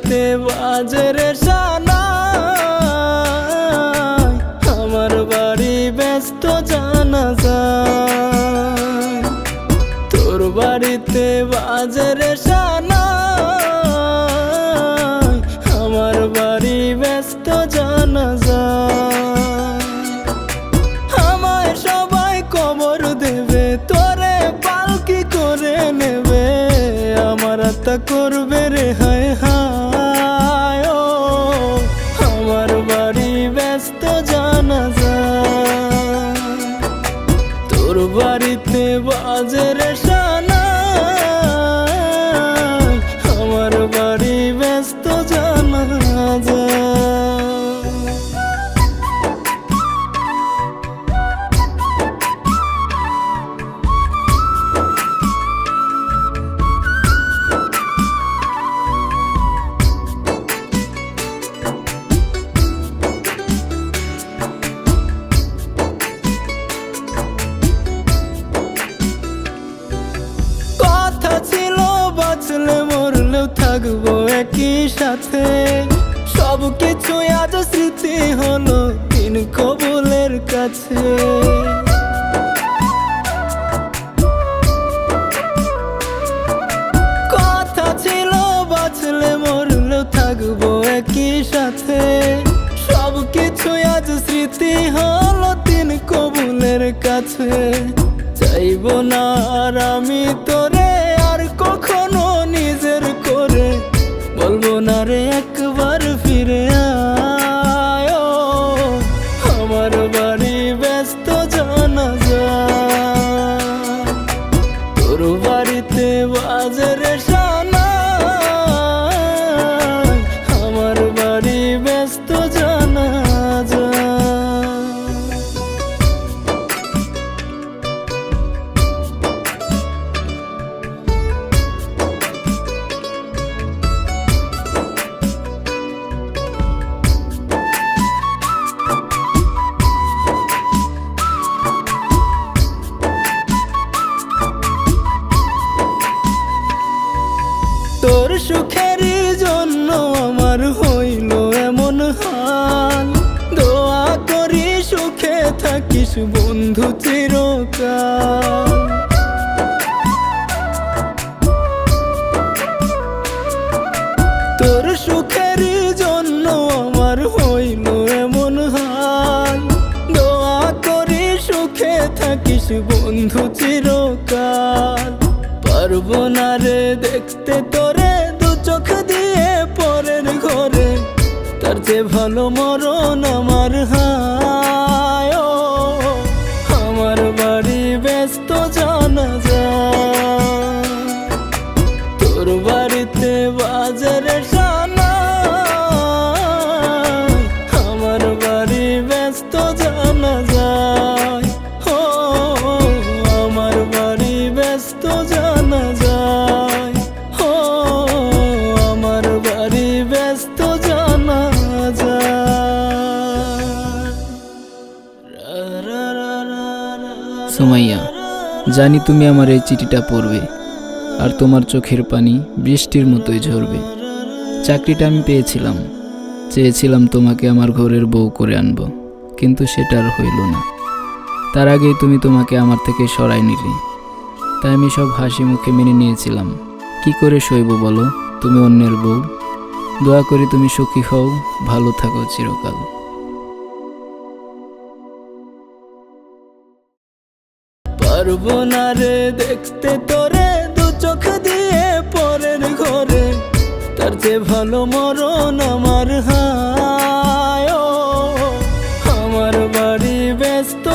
বাড়িতে বাজে রে সানাই, আমার বাড়ি ব্যস্ত জানা যায়। তোর বাড়িতে বাজে রে সানাই, আমার বাড়ি ব্যস্ত জানা যায়। আমায় সবাই কবর দেবে, তোরে পালকি করে নেবে, আমার আত্মা করবে রে হায় হায়। ও আমার বাড়ি ব্যস্ত জানা যায়। তোর বাড়িতে বাজে রে সানাই, আমার বাড়ি ব্যস্ত জানা যায়। বাঁচলে মরলেও থাকবো একই সাথে, সব কিছু আজ স্মৃতি হলো দিন কবুলের কাছে। কথা ছিল বাঁচলে মরলেও থাকবো একই সাথে, সব কিছু আজ স্মৃতি হলো দিন কবুলের কাছে। চাইবো না আর আমি তোরে আর কখনো নিজের করে, বলবো না রে একবার ফিরে আয়। ও আমার বাড়ি ব্যস্ত জানা যায়। তোর বাড়িতে বাজে রে সানাই, আমার বাড়ি ব্যস্ত জানা যায়। তোর সুখের জন্য আমার হইল এমন হাল, দোয়া করি সুখে থাকিস বন্ধু চিরকাল। তোর সুখের জন্য আমার হইল এমন হাল, দোয়া করি সুখে থাকিস বন্ধু চিরকাল। পারবো না রে দেখতে তোরে দু চোখ দিয়ে পরের ঘরে, তার যে ভালো মরণ আমার হায়। ও আমার বাড়ি ব্যস্ত জানা যায়। তোর বাড়িতে বাজে রে সানাই, আমার বাড়ি ব্যস্ত জানা যায়। ও আমার বাড়ি ব্যস্ত জানা যায়। ও আমার বাড়ি ব্যস্ত জানা যায়। সুমাইয়া, জানি তুমি আমার এই চিঠিটা পড়বে আর তোমার চোখের পানি বৃষ্টির মতোই ঝরবে। চাকরিটা আমি পেয়েছিলাম, চেয়েছিলাম তোমাকে আমার ঘরের বউ করে আনব, কিন্তু সেটা আর হইল না। তার আগেই তুমি তোমাকে আমার থেকে সরাই নিলে, তাই আমি সব হাসি মুখে মেনে নিয়েছিলাম। কি করে সইব বলো, তুমি অন্যের বউ। দোয়া করি তুমি সুখী হও, ভালো থাকো চিরকাল। পারবো না রে দেখতে তোরে দু চোখ দিয়ে পরের ঘরে, তার যে ভালো মরণ আমার হায়। ও আমার বাড়ি ব্যস্ত